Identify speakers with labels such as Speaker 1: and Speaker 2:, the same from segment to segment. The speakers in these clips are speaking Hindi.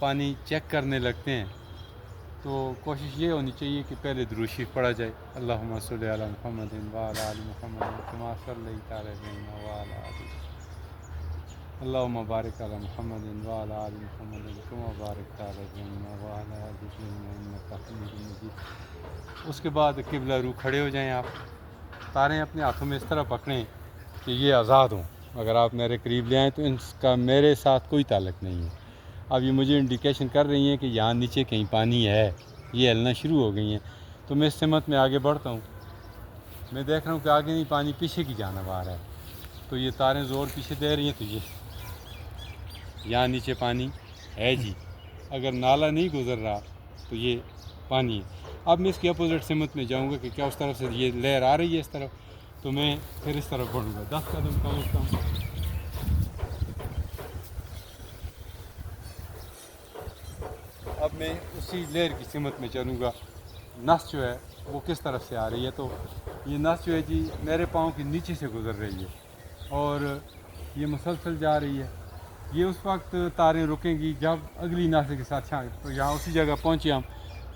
Speaker 1: पानी चेक करने लगते हैं तो कोशिश ये होनी चाहिए कि पहले दुरूद शरीफ पढ़ा जाए। अल्लाहुम्मा सल्लि अला मुहम्मदिन व अला आलि मुहम्मदिन कमा सल्लैता अला इब्राहीम व अला आलि अल्लाहुम्मा बारिक अला मुहम्मदिन व अला आलि मुहम्मदिन कमा बारकता अला इब्राहीम व अला आलि इब्राहीम इन्नका हमीदुम मजीद। उसके बाद किबला रू खड़े हो जाएं आप, तारें अपने हाथों में इस तरह पकड़ें कि ये आज़ाद हों। अगर आप मेरे करीब ले आएँ तो इनका मेरे साथ कोई ताल्लुक़ नहीं है। अब ये मुझे इंडिकेशन कर रही हैं कि यहाँ नीचे कहीं पानी है, ये हिलना शुरू हो गई हैं। तो मैं इस सिमत में आगे बढ़ता हूँ। मैं देख रहा हूँ कि आगे नहीं, पानी पीछे की जानिब आ रहा है। तो ये तारें ज़ोर पीछे दे रही हैं, तो ये यहाँ नीचे पानी है जी। अगर नाला नहीं गुज़र रहा तो ये पानी है। अब मैं इसकी अपोजिट सिमत में जाऊँगा कि क्या उस तरफ से ये लहर आ रही है इस तरफ, तो मैं फिर इस तरफ बढ़ूँगा 10 कदम कम से कम। अब मैं उसी लहर की सिमत में चलूँगा। नस जो है वो किस तरफ से आ रही है, तो ये नस जो है जी मेरे पाँव के नीचे से गुज़र रही है और ये मुसलसल जा रही है। ये उस वक्त तारें रुकेंगी जब अगली नस के साथ शामिल, तो यहाँ उसी जगह पहुँचे हम,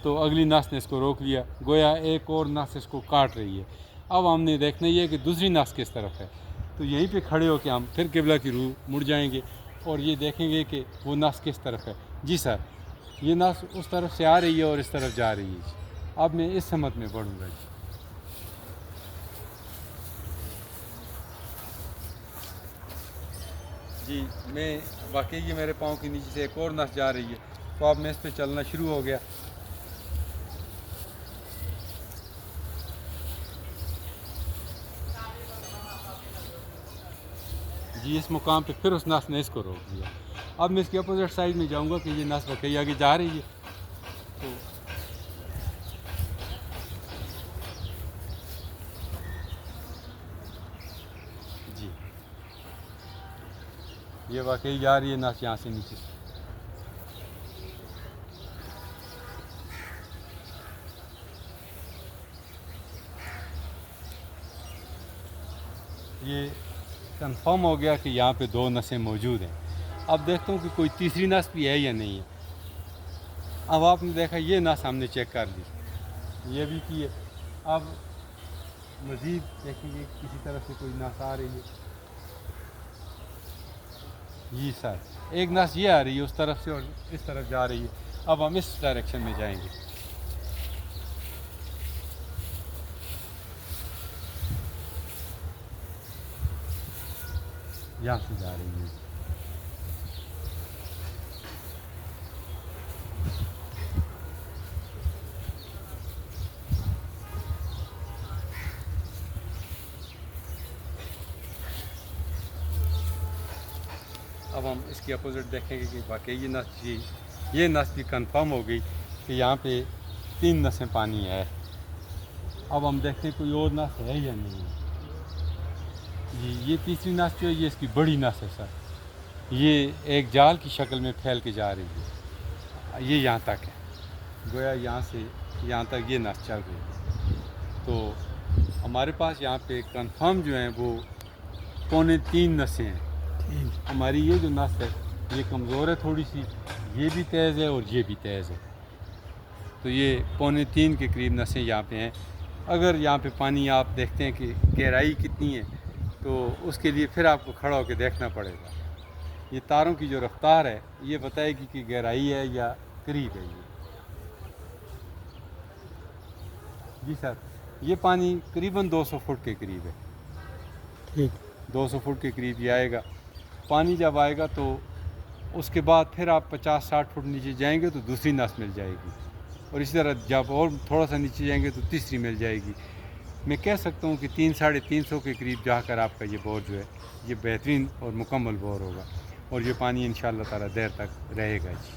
Speaker 1: तो अगली नस ने इसको रोक लिया, गोया एक और नस इसको काट रही है। अब हमने देखना ये है कि दूसरी नस किस तरफ है। तो यहीं पे खड़े होकर हम फिर किबला की रूह मुड़ जाएंगे और ये देखेंगे कि वो नस किस तरफ है। जी सर, ये नस उस तरफ से आ रही है और इस तरफ जा रही है। अब मैं इस समत में बढ़ूँगा जी। मैं वाकई ये मेरे पाँव के नीचे से एक और नस जा रही है, तो अब मैं इस पर चलना शुरू हो गया। जी इस मुकाम पे फिर उस नस ने इसको रोक दिया। अब मैं इसकी अपोजिट साइड में जाऊंगा कि ये नस वाकई आगे जा रही है। तो जी ये वाकई जा रही है नस यहाँ से नीचे से। ये कंफर्म हो गया कि यहाँ पे दो नसें मौजूद हैं। अब देखता हूँ कि कोई तीसरी नस भी है या नहीं है। अब आपने देखा ये नस हमने चेक कर ली, ये भी की है। अब मज़ीद देखेंगे किसी तरफ से कोई नस आ रही है। जी सर, एक नस ये आ रही है उस तरफ से और इस तरफ जा रही है। अब हम इस डायरेक्शन में जाएंगे। यहाँ से जा रही है। अब हम इसकी अपोजिट देखेंगे कि वाकई ये नस भी कंफर्म हो गई कि यहाँ पे 3 नसें पानी है। अब हम देखते हैं कोई और नस है या नहीं है। जी ये तीसरी नस जो है ये इसकी बड़ी नस है सर, ये एक जाल की शक्ल में फैल के जा रही है। ये यहाँ तक है, गोया यहाँ से यहाँ तक ये नस चल रही है। तो हमारे पास यहाँ पे कंफर्म जो हैं वो 3.25 नसें हैं। हमारी ये जो नस है ये कमज़ोर है थोड़ी सी, ये भी तेज़ है और ये भी तेज़ है। तो ये 3.25 के करीब नसें यहाँ पे हैं। अगर यहाँ पे पानी आप देखते हैं कि गहराई कितनी है, तो उसके लिए फिर आपको खड़ा होकर देखना पड़ेगा। ये तारों की जो रफ्तार है ये बताएगी कि गहराई है या करीब है ये। जी सर, ये पानी करीबन 200 फुट के करीब है। ठीक, 200 फुट के करीब ये आएगा। पानी जब आएगा तो उसके बाद फिर आप 50-60 फुट नीचे जाएंगे तो दूसरी नस मिल जाएगी, और इसी तरह जब और थोड़ा सा नीचे जाएंगे तो तीसरी मिल जाएगी। मैं कह सकता हूँ कि 300-350 के करीब जाकर आपका ये बोर जो है ये बेहतरीन और मुकम्मल बोर होगा, और ये पानी इंशाअल्लाह ताला देर तक रहेगा जी।